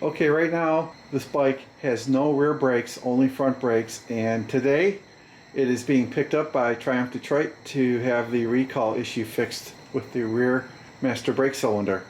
Okay, right now this bike has no rear brakes, only front brakes, and today it is being picked up by Triumph Detroit to have the recall issue fixed with the rear master brake cylinder.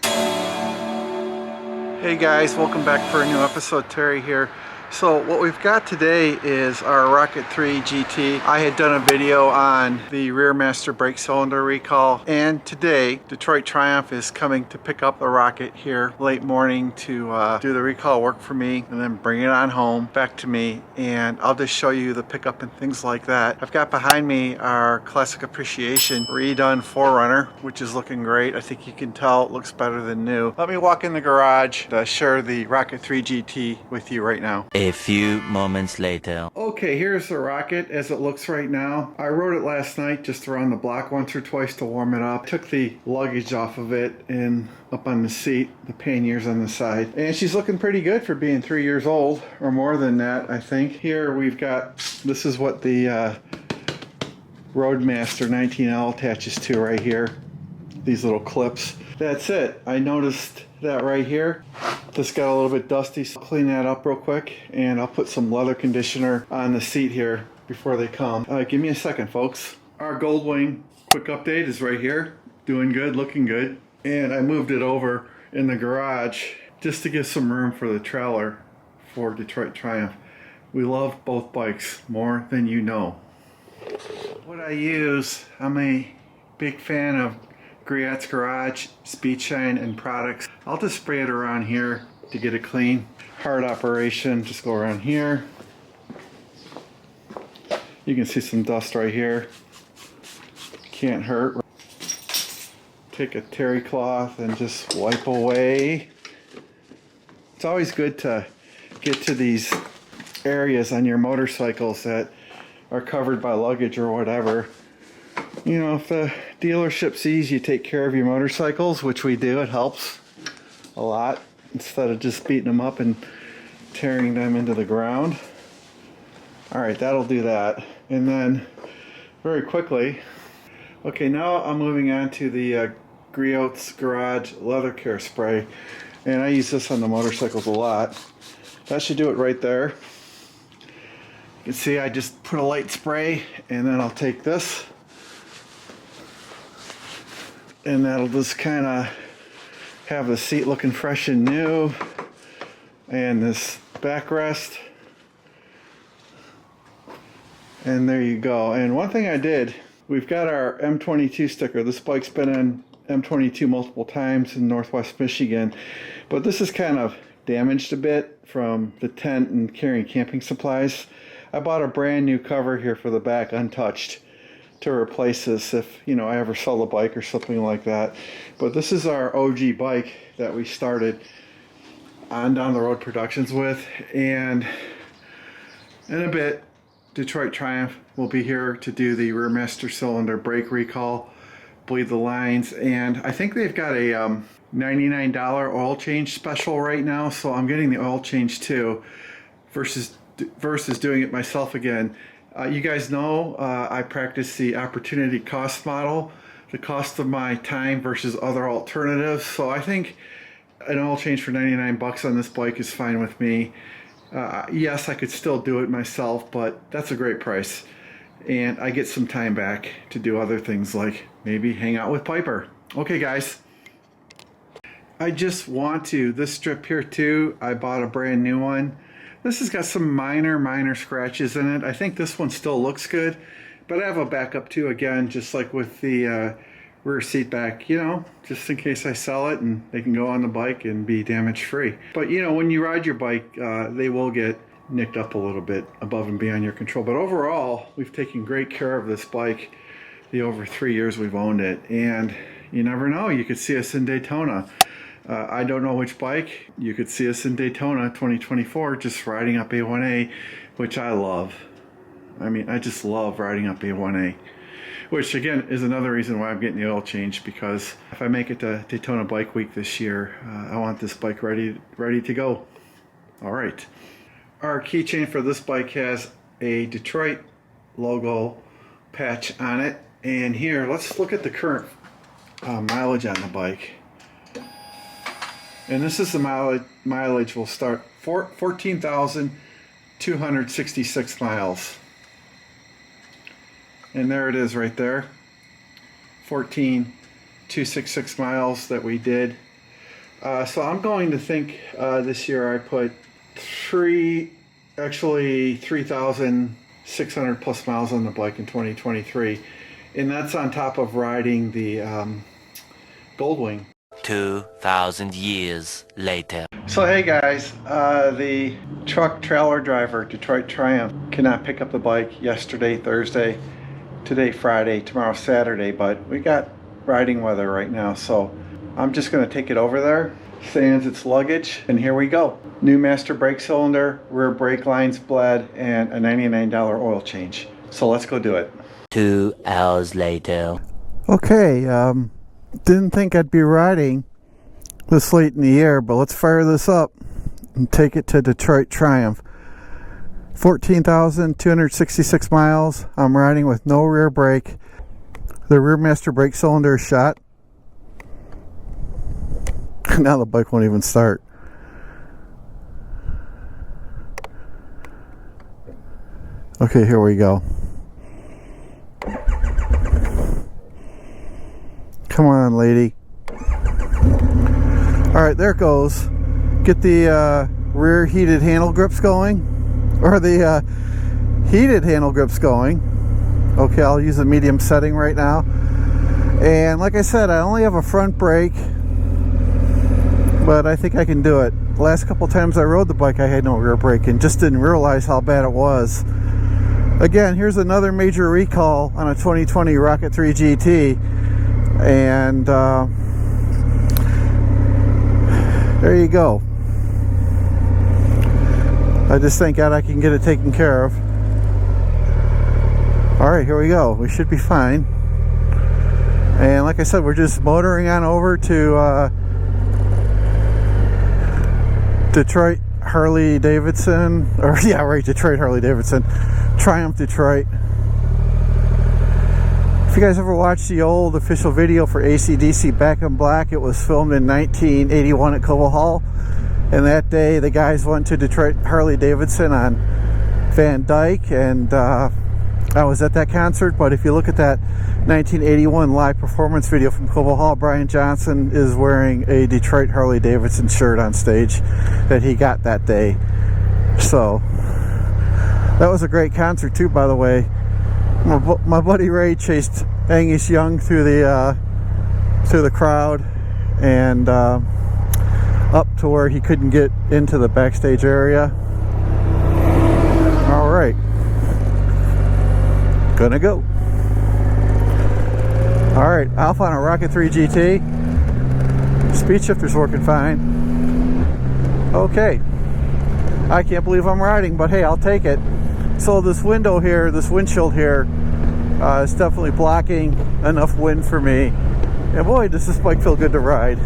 Hey guys, welcome back for a new episode. Terry here. So what we've got today is our Rocket 3 GT. I had done a video on the rear master brake cylinder recall, and today Detroit Triumph is coming to pick up the Rocket here late morning to do the recall work for me and then bring it on home back to me, and I'll just show you the pickup and things like that. I've got behind me our Classic Appreciation redone 4Runner, which is looking great. I think you can tell it looks better than new. Let me walk in the garage to share the Rocket 3 GT with you right now. A few moments later. Okay, here's the Rocket as it looks right now. I rode it last night just around the block once or twice to warm it up. Took the luggage off of it and up on the seat, the panniers on the side. And she's looking pretty good for being 3 years old, or more than that, I think. Here we've got, this is what the Roadmaster 19L attaches to right here. These little clips. That's it. I noticed that right here. This got a little bit dusty, so I'll clean that up real quick, and I'll put some leather conditioner on the seat here before they come. Give me a second, folks. Our Goldwing quick update is right here. Doing good, looking good. And I moved it over in the garage just to give some room for the trailer for Detroit Triumph. We love both bikes more than you know. What I use, I'm a big fan of Griot's Garage, Speed Shine, and products. I'll just spray it around here to get it clean. Hard operation, just go around here. You can see some dust right here. Can't hurt. Take a terry cloth and just wipe away. It's always good to get to these areas on your motorcycles that are covered by luggage or whatever. You know, if the dealership sees you take care of your motorcycles, which we do, it helps a lot, instead of just beating them up and tearing them into the ground. Alright, that'll do that. And then, very quickly, okay, now I'm moving on to the Griot's Garage Leather Care Spray. And I use this on the motorcycles a lot. That should do it right there. You can see I just put a light spray, and then I'll take this, and that'll just kind of have the seat looking fresh and new, and this backrest, and there you go. And one thing I did, we've got our M22 sticker. This bike's been in M22 multiple times in Northwest Michigan, but this is kind of damaged a bit from the tent and carrying camping supplies. I bought a brand new cover here for the back, untouched, to replace this if, you know, I ever sell the bike or something like that. But this is our OG bike that we started on Down the Road Productions with, and in a bit Detroit Triumph will be here to do the rear master cylinder brake recall, bleed the lines, and I think they've got a $99 oil change special right now, so I'm getting the oil change too, versus doing it myself again. You guys know I practice the opportunity cost model, the cost of my time versus other alternatives. So I think an oil change for 99 bucks on this bike is fine with me. Yes, I could still do it myself, but that's a great price. And I get some time back to do other things like maybe hang out with Piper. Okay guys, I just want to, this strip here too, I bought a brand new one. This has got some minor scratches in it. I think this one still looks good, but I have a backup too, again, just like with the rear seat back, you know, just in case I sell it and they can go on the bike and be damage free. But you know, when you ride your bike, they will get nicked up a little bit above and beyond your control. But overall, we've taken great care of this bike the over 3 years we've owned it. And you never know, you could see us in Daytona. I don't know which bike. You could see us in Daytona 2024 just riding up A1A, which I love. I mean, I just love riding up A1A, which again is another reason why I'm getting the oil change, because if I make it to Daytona Bike Week this year, I want this bike ready to go. All right. Our keychain for this bike has a Detroit logo patch on it. And here, let's look at the current mileage on the bike. And this is the mileage will start 14,266 miles. And there it is right there. 14,266 miles that we did. So I'm going to think this year I put 3,600 plus miles on the bike in 2023. And that's on top of riding the Goldwing. 2,000 years later. So hey guys, the truck trailer driver, Detroit Triumph, cannot pick up the bike yesterday, Thursday, today, Friday, tomorrow, Saturday, but we got riding weather right now, so I'm just going to take it over there, sans its luggage, and here we go. New master brake cylinder, rear brake lines bled, and a $99 oil change. So let's go do it. 2 hours later. Okay, didn't think I'd be riding this late in the year, but let's fire this up and take it to Detroit Triumph. 14,266 miles. I'm riding with no rear brake. The rear master brake cylinder is shot. Now the bike won't even start. Okay, here we go. Come on, lady. Alright, there it goes. Get the rear heated handle grips going. Or the heated handle grips going. Okay, I'll use a medium setting right now. And like I said, I only have a front brake, but I think I can do it. Last couple times I rode the bike I had no rear brake and just didn't realize how bad it was. Again, here's another major recall on a 2020 Rocket 3 GT. And there you go. I just thank God I can get it taken care of. Alright, here we go. We should be fine. And like I said, we're just motoring on over to Detroit Harley Davidson. Or yeah, right, Detroit Harley Davidson. Triumph Detroit. If you guys ever watched the old official video for AC/DC Back in Black, it was filmed in 1981 at Cobo Hall. And that day the guys went to Detroit Harley Davidson on Van Dyke, and I was at that concert. But if you look at that 1981 live performance video from Cobo Hall, Brian Johnson is wearing a Detroit Harley Davidson shirt on stage that he got that day. So that was a great concert too, by the way. My buddy Ray chased Angus Young through the crowd and up to where he couldn't get into the backstage area. All right, gonna go. All right, Alpha on a Rocket 3 GT. Speed shifter's working fine. Okay, I can't believe I'm riding, but hey, I'll take it. So this window here, this windshield here, is definitely blocking enough wind for me. And boy, does this bike feel good to ride.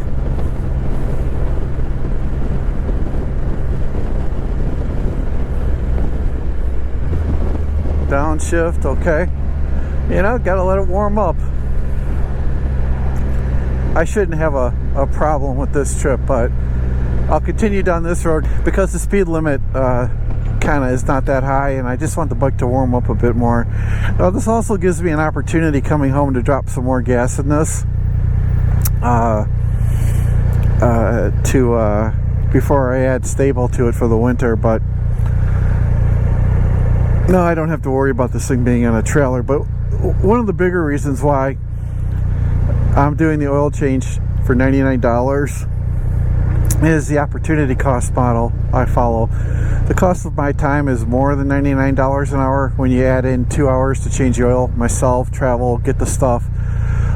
Downshift, okay. You know, gotta let it warm up. I shouldn't have a problem with this trip, but I'll continue down this road because the speed limit kind of is not that high, and I just want the bike to warm up a bit more. Now, this also gives me an opportunity coming home to drop some more gas in this before I add stable to it for the winter. But no, I don't have to worry about this thing being on a trailer. But one of the bigger reasons why I'm doing the oil change for $99 is the opportunity cost model I follow. The cost of my time is more than $99 an hour when you add in 2 hours to change the oil, myself, travel, get the stuff,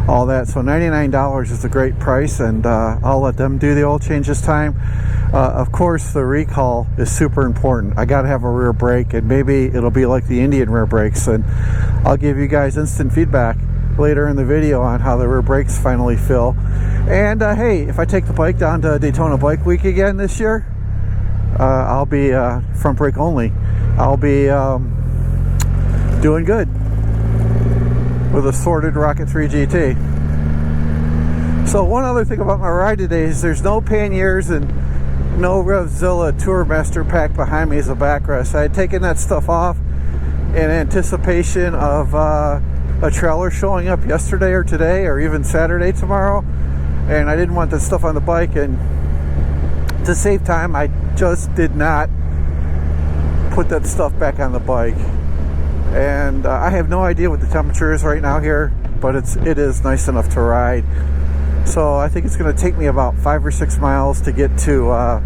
all that. So $99 is a great price, and I'll let them do the oil change this time. Of course, the recall is super important. I gotta have a rear brake, and maybe it'll be like the Indian rear brakes, and I'll give you guys instant feedback later in the video on how the rear brakes finally feel. And hey, if I take the bike down to Daytona Bike Week again this year, I'll be front brake only. I'll be doing good with a sorted Rocket 3 GT. So one other thing about my ride today is there's no panniers and no RevZilla Tourmaster pack behind me as a backrest. I had taken that stuff off in anticipation of a trailer showing up yesterday or today or even Saturday tomorrow, and I didn't want that stuff on the bike, and to save time I just did not put that stuff back on the bike. And I have no idea what the temperature is right now here, but it is nice enough to ride. So I think it's going to take me about 5 or 6 miles to get to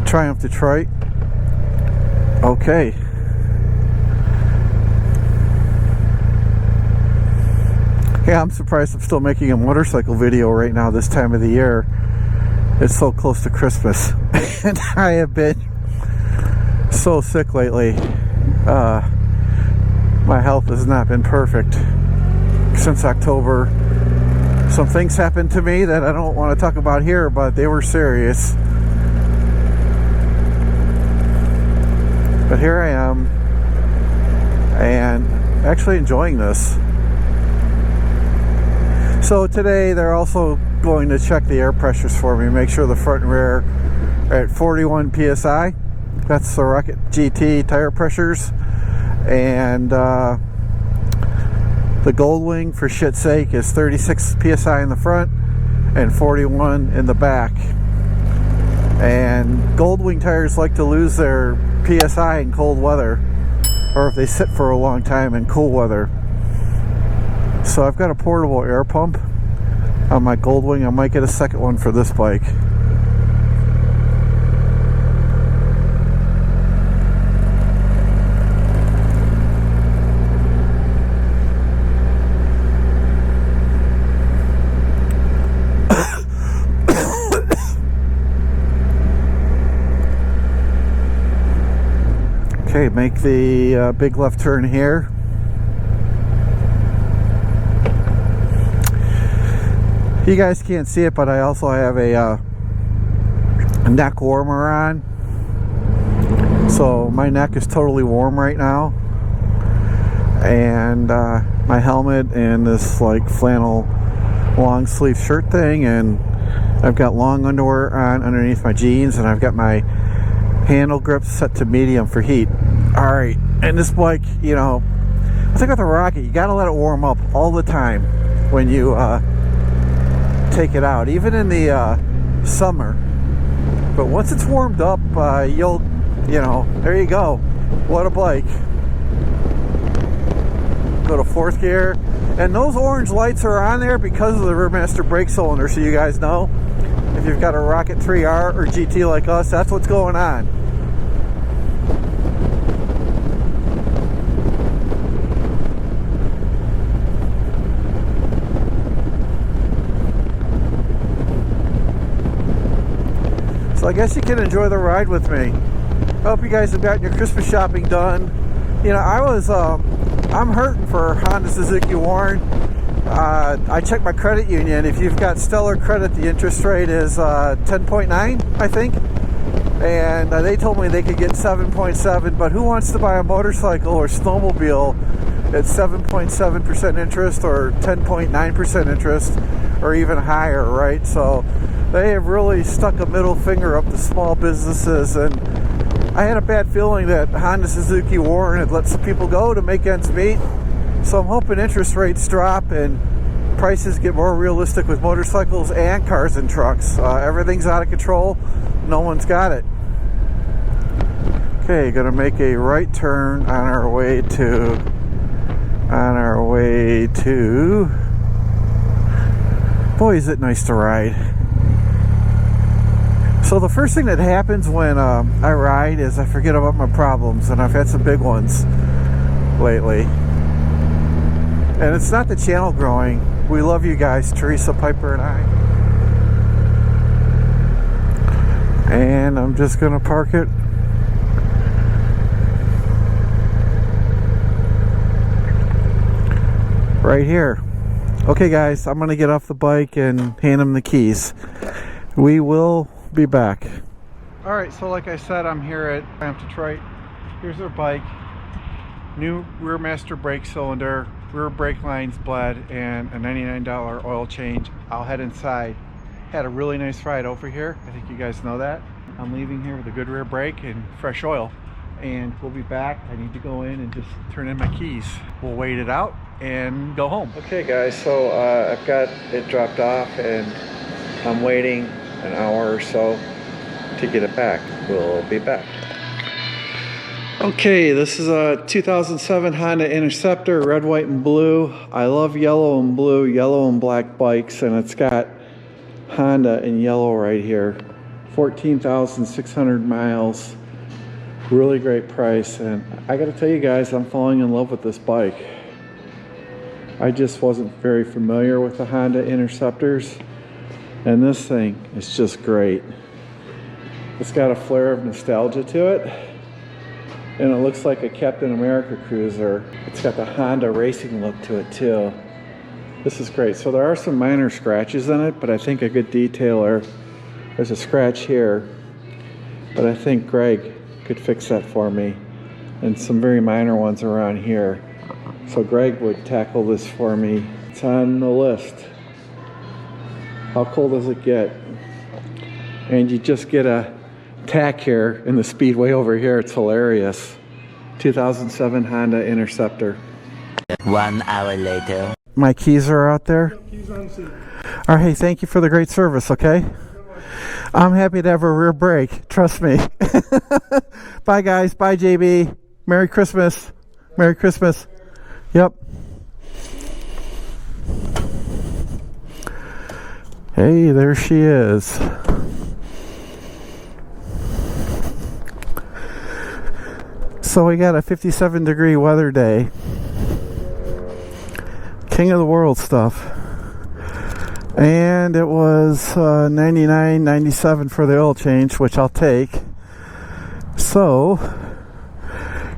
Triumph Detroit. Okay. Yeah, I'm surprised I'm still making a motorcycle video right now this time of the year. It's so close to Christmas. And I have been so sick lately. My health has not been perfect since October. Some things happened to me that I don't want to talk about here, but they were serious. But here I am, and actually enjoying this. So today they're also going to check the air pressures for me, make sure the front and rear are at 41 psi. That's the Rocket GT tire pressures. And the Goldwing, for shit's sake, is 36 psi in the front and 41 in the back. And Goldwing tires like to lose their psi in cold weather, or if they sit for a long time in cool weather. So I've got a portable air pump on my Goldwing. I might get a second one for this bike. Okay, make the big left turn here. You guys can't see it, but I also have a neck warmer on. So my neck is totally warm right now. And my helmet and this like flannel long sleeve shirt thing, and I've got long underwear on underneath my jeans, and I've got my handle grips set to medium for heat. Alright, and this bike, you know, I think with the Rocket, you gotta let it warm up all the time when you take it out, even in the summer. But once it's warmed up, you know, there you go. What a bike. Go to fourth gear, and those orange lights are on there because of the Rearmaster brake cylinder, so you guys know. If you've got a Rocket 3R or GT like us, that's what's going on. So I guess you can enjoy the ride with me. I hope you guys have gotten your Christmas shopping done. You know, I'm hurting for Honda, Suzuki, Warren. I checked my credit union. If you've got stellar credit, the interest rate is 10.9, I think. And they told me they could get 7.7, but who wants to buy a motorcycle or snowmobile at 7.7% interest or 10.9% interest or even higher, right? So they have really stuck a middle finger up to small businesses, and I had a bad feeling that Honda, Suzuki, Warren had let some people go to make ends meet. So I'm hoping interest rates drop and prices get more realistic with motorcycles and cars and trucks. Everything's out of control. No one's got it. Okay, gonna make a right turn on our way to boy, is it nice to ride. So the first thing that happens when I ride is I forget about my problems, and I've had some big ones lately. And it's not the channel growing. We love you guys, Teresa, Piper, and I. And I'm just gonna park it right here. Okay guys, I'm gonna get off the bike and hand him the keys. We will be back. Alright, so like I said, I'm here at Triumph Detroit. Here's our bike. New Rearmaster brake cylinder. rear brake lines bled, and a $99 oil change. I'll head inside. Had a really nice ride over here. I think you guys know that. I'm leaving here with a good rear brake and fresh oil, and we'll be back. I need to go in and just turn in my keys. We'll wait it out and go home. Okay guys, so I've got it dropped off and I'm waiting an hour or so to get it back. We'll be back. Okay, this is a 2007 Honda Interceptor, red, white, and blue. I love yellow and blue, yellow and black bikes, and it's got Honda in yellow right here. 14,600 miles. Really great price, and I gotta tell you guys, I'm falling in love with this bike. I just wasn't very familiar with the Honda Interceptors, and this thing is just great. It's got a flare of nostalgia to it, and it looks like a Captain America cruiser. It's got the Honda racing look to it too. This is great. So there are some minor scratches in it, but I think a good detailer, there's a scratch here, but I think Greg could fix that for me, and some very minor ones around here. So Greg would tackle this for me. It's on the list. How cool does it get? And you just get a tack here in the speedway over here. It's hilarious. 2007 Honda Interceptor. 1 hour later. My keys are out there. Keys on seat. All right, hey, thank you for the great service, okay? I'm happy to have a rear brake, trust me. Bye guys, bye JB. Merry Christmas. Merry Christmas. Yep. Hey, there she is. So we got a 57-degree weather day. King of the world stuff. And it was 99, 97 for the oil change, which I'll take. So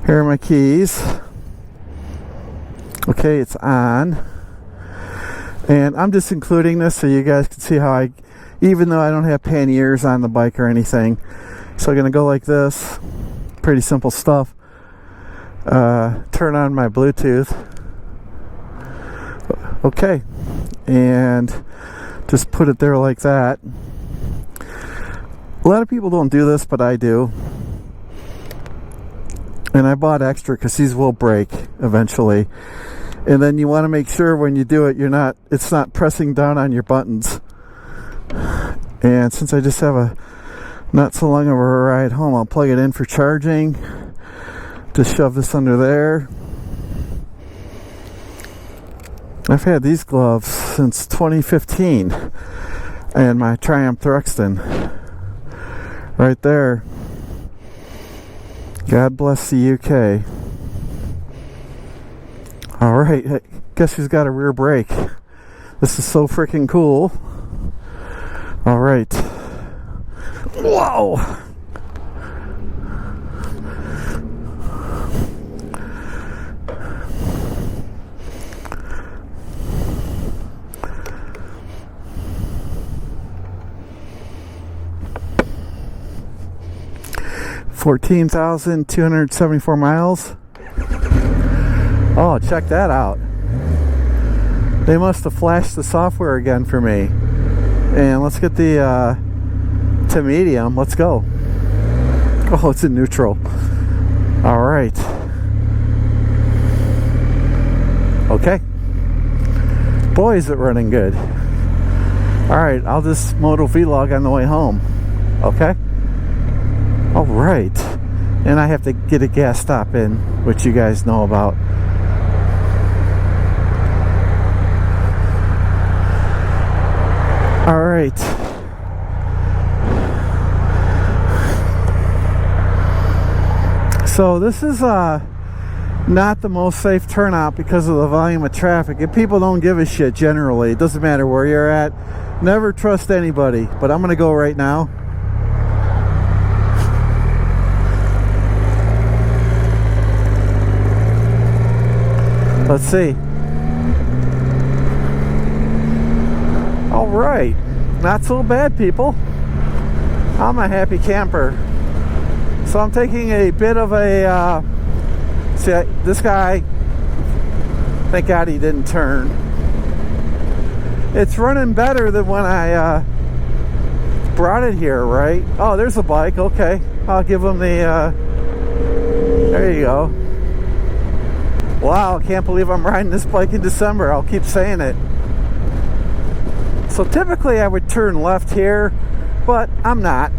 here are my keys. Okay, it's on. And I'm just including this so you guys can see how even though I don't have panniers on the bike or anything. So I'm gonna go like this. Pretty simple stuff. Turn on my Bluetooth. Okay, and just put it there like that. A lot of people don't do this, but I do. And I bought extra because these will break eventually. And then you want to make sure when you do it, it's not pressing down on your buttons. And since I just have a not so long of a ride home, I'll plug it in for charging. Just shove this under there. I've had these gloves since 2015, and my Triumph Thruxton right there. God bless the UK. Alright, guess who's got a rear brake? This is so freaking cool. Alright. Whoa! 14,274 miles. Oh, check that out. They must have flashed the software again for me. And let's get the to medium. Let's go. Oh, it's in neutral. All right. Okay. Boy, is it running good. All right, I'll just Moto vlog on the way home. Okay. All right, and I have to get a gas stop in, which you guys know about. All right. So this is not the most safe turnout because of the volume of traffic. And people don't give a shit generally. It doesn't matter where you're at. Never trust anybody. But I'm going to go right now. Let's see. All right, not so bad, people. I'm a happy camper. So I'm taking a bit of a see, this guy Thank God he didn't turn. It's running better than when I brought it here, right? Oh, there's a bike. Okay, I'll give him the there you go. Wow, can't believe I'm riding this bike in December. I'll keep saying it. So typically I would turn left here, but I'm not,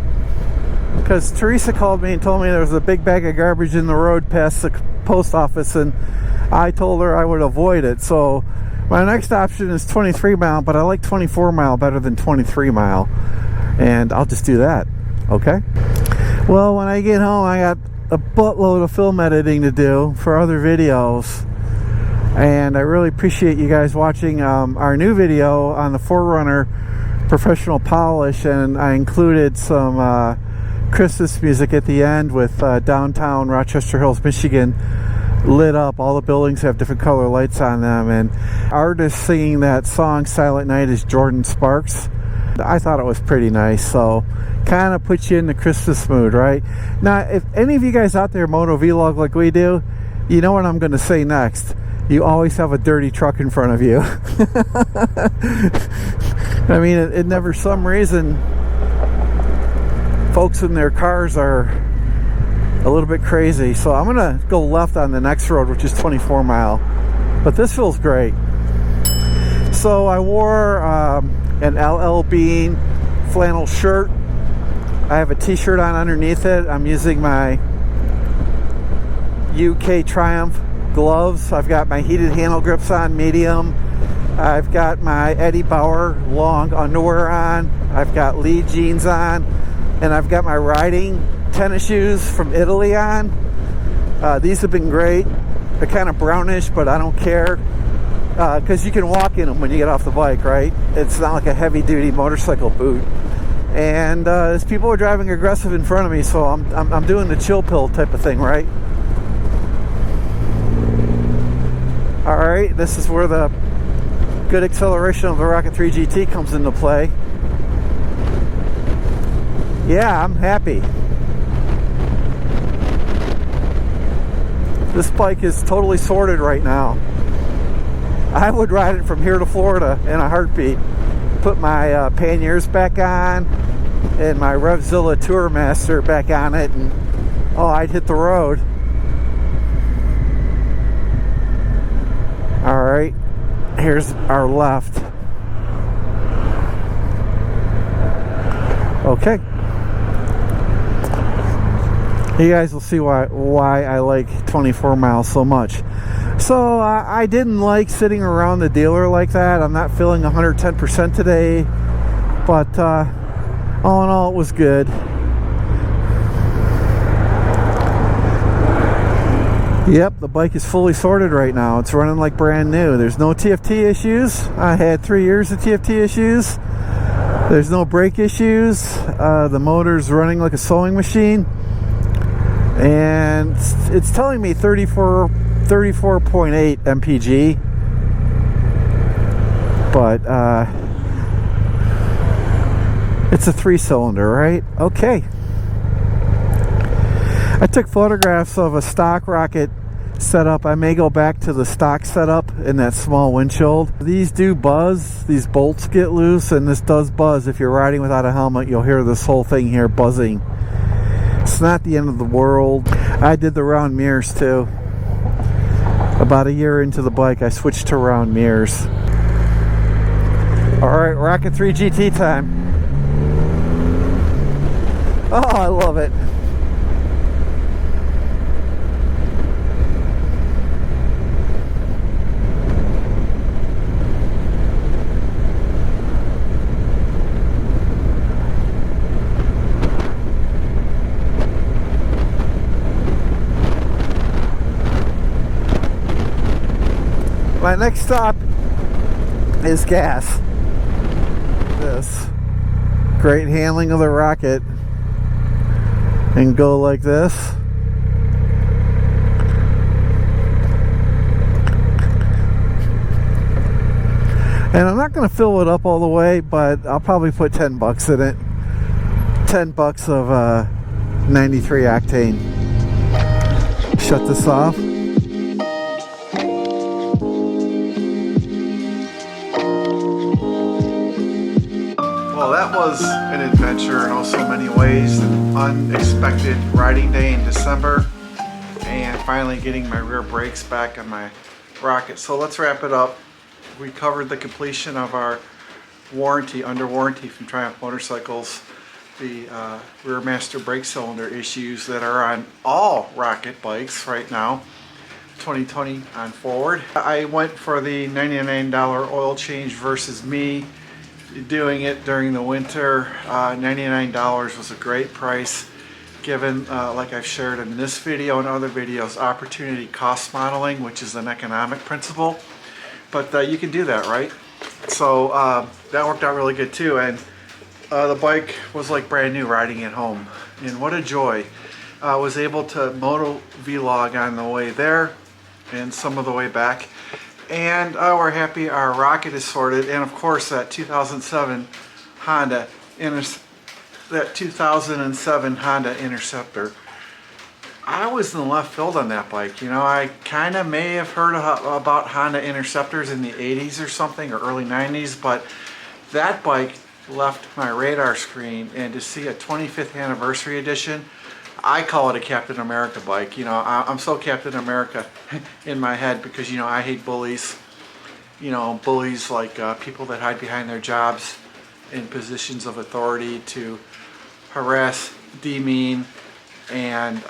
because Teresa called me and told me there was a big bag of garbage in the road past the post office, and I told her I would avoid it. So my next option is 23 mile, but I like 24 mile better than 23 mile, and I'll just do that. Okay, well, when I get home I got a buttload of film editing to do for other videos, and I really appreciate you guys watching our new video on the 4Runner professional polish, and I included some Christmas music at the end with downtown Rochester Hills, Michigan lit up. All the buildings have different color lights on them, and artist singing that song Silent Night is Jordan Sparks. I thought it was pretty nice, so kind of puts you in the Christmas mood, right? Now, if any of you guys out there moto vlog like we do, you know what I'm going to say next. You always have a dirty truck in front of you. I mean, it never, some reason, folks in their cars are a little bit crazy. So I'm going to go left on the next road, which is 24 mile. But this feels great. So I wore an LL Bean flannel shirt. I have a t-shirt on underneath it. I'm using my UK Triumph gloves. I've got my heated handle grips on, medium. I've got my Eddie Bauer long underwear on. I've got Lee jeans on, and I've got my riding tennis shoes from Italy on. These have been great. They're kind of brownish, but I don't care, because you can walk in them when you get off the bike, right? It's not like a heavy-duty motorcycle boot. And as people are driving aggressive in front of me, so I'm doing the chill pill type of thing, right? All right, this is where the good acceleration of the Rocket 3 GT comes into play. Yeah, I'm happy. This bike is totally sorted right now. I would ride it from here to Florida in a heartbeat. Put my panniers back on and my Revzilla Tourmaster back on it, and oh, I'd hit the road. All right, here's our left. Okay, you guys will see why I like 24 miles so much. So I didn't like sitting around the dealer like that. I'm not feeling 110% today, but all in all, it was good. Yep, the bike is fully sorted right now. It's running like brand new. There's no TFT issues. I had 3 years of TFT issues. There's no brake issues. The motor's running like a sewing machine, and it's telling me 34.8 mpg, but it's a 3-cylinder, right? Okay. I took photographs of a stock Rocket setup. I may go back to the stock setup in that small windshield. These do buzz. These bolts get loose, and this does buzz. If you're riding without a helmet, you'll hear this whole thing here buzzing. It's not the end of the world. I did the round mirrors too. About a year into the bike, I switched to round mirrors. All right, Rocket 3 GT time. Oh, I love it. My next stop is gas. This great handling of the Rocket, and go like this. And I'm not going to fill it up all the way, but I'll probably put 10 bucks in it. 10 bucks of 93 octane. Shut this off. was an adventure in oh so many ways. An unexpected riding day in December, and finally getting my rear brakes back on my Rocket. So let's wrap it up. We covered the completion of our warranty, under warranty from Triumph Motorcycles, the rear master brake cylinder issues that are on all Rocket bikes right now, 2020 on forward. I went for the $99 oil change versus me doing it during the winter. $99 was a great price given, like I've shared in this video and other videos, opportunity cost modeling, which is an economic principle. But you can do that, right? So that worked out really good too. And the bike was like brand new riding it home. And what a joy. I was able to moto vlog on the way there and some of the way back. And we're happy our Rocket is sorted. And of course that 2007 Honda Interceptor. I was in the left field on that bike. You know, I kind of may have heard about Honda Interceptors in the 80s or something, or early 90s, but that bike left my radar screen. And to see a 25th anniversary edition, I call it a Captain America bike. You know, I'm so Captain America in my head because, you know, I hate bullies. You know, bullies like people that hide behind their jobs in positions of authority to harass, demean, and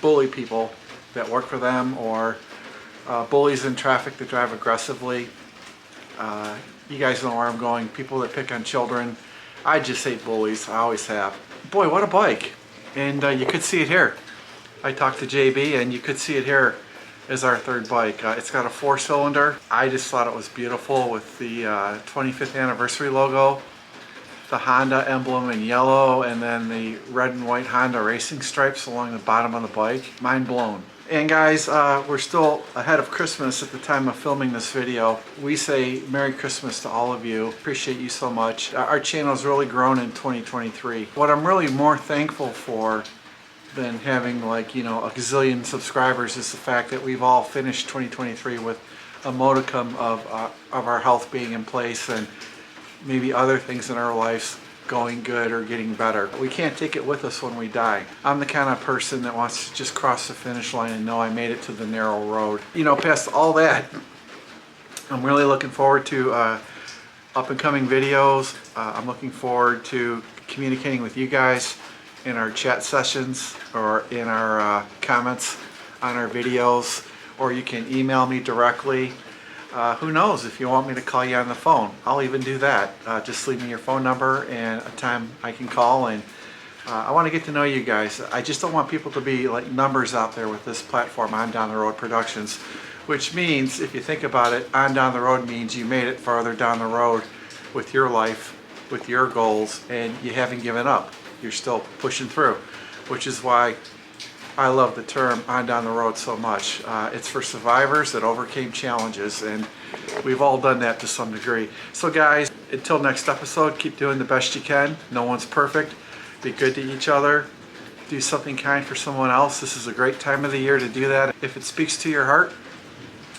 bully people that work for them, or bullies in traffic that drive aggressively. You guys know where I'm going. People that pick on children. I just hate bullies. I always have. Boy, what a bike. And you could see it here. I talked to JB and you could see it here as our third bike. It's got a 4-cylinder. I just thought it was beautiful with the 25th anniversary logo, the Honda emblem in yellow, and then the red and white Honda racing stripes along the bottom of the bike. Mind blown. And guys, we're still ahead of Christmas at the time of filming this video. We say Merry Christmas to all of you. Appreciate you so much. Our channel's really grown in 2023. What I'm really more thankful for than having, like, you know, a gazillion subscribers is the fact that we've all finished 2023 with a modicum of our health being in place, and maybe other things in our lives going good or getting better. We can't take it with us when we die. I'm the kind of person that wants to just cross the finish line and know I made it to the narrow road. You know, past all that, I'm really looking forward to up and coming videos. I'm looking forward to communicating with you guys in our chat sessions or in our comments on our videos, or you can email me directly. Who knows, if you want me to call you on the phone, I'll even do that. Just leave me your phone number and a time I can call, and I want to get to know you guys. I just don't want people to be like numbers out there with this platform, On Down the Road Productions, which means, if you think about it, on down the road means you made it farther down the road with your life, with your goals, and you haven't given up. You're still pushing through, which is why I love the term On Down the Road so much. It's for survivors that overcame challenges, and we've all done that to some degree. So guys, until next episode, keep doing the best you can. No one's perfect. Be good to each other. Do something kind for someone else. This is a great time of the year to do that. If it speaks to your heart,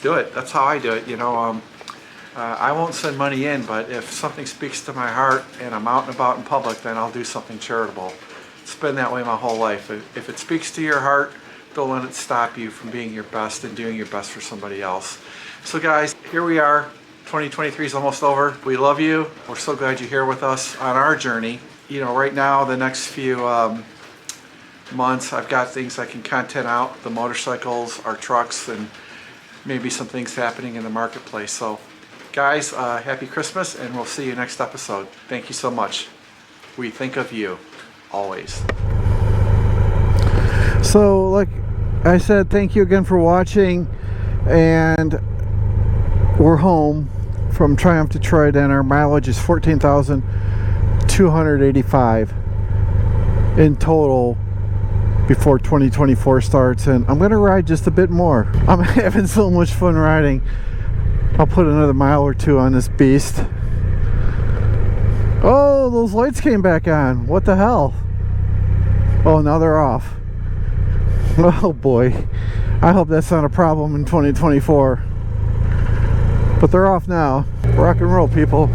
do it. That's how I do it. You know, I won't send money in, but if something speaks to my heart and I'm out and about in public, then I'll do something charitable. It's been that way my whole life. If it speaks to your heart, don't let it stop you from being your best and doing your best for somebody else. So guys, here we are. 2023 is almost over. We love you. We're so glad you're here with us on our journey. You know, right now, the next few months, I've got things I can content out, the motorcycles, our trucks, and maybe some things happening in the marketplace. So guys, happy Christmas, and we'll see you next episode. Thank you so much. We think of you. Always. So, like I said, thank you again for watching, and we're home from Triumph Detroit, and our mileage is 14,285 in total before 2024 starts, and I'm gonna ride just a bit more. I'm having so much fun riding. I'll put another mile or two on this beast. Oh, those lights came back on. What the hell? Oh, now they're off. Oh boy. I hope that's not a problem in 2024. But they're off now. Rock and roll, people.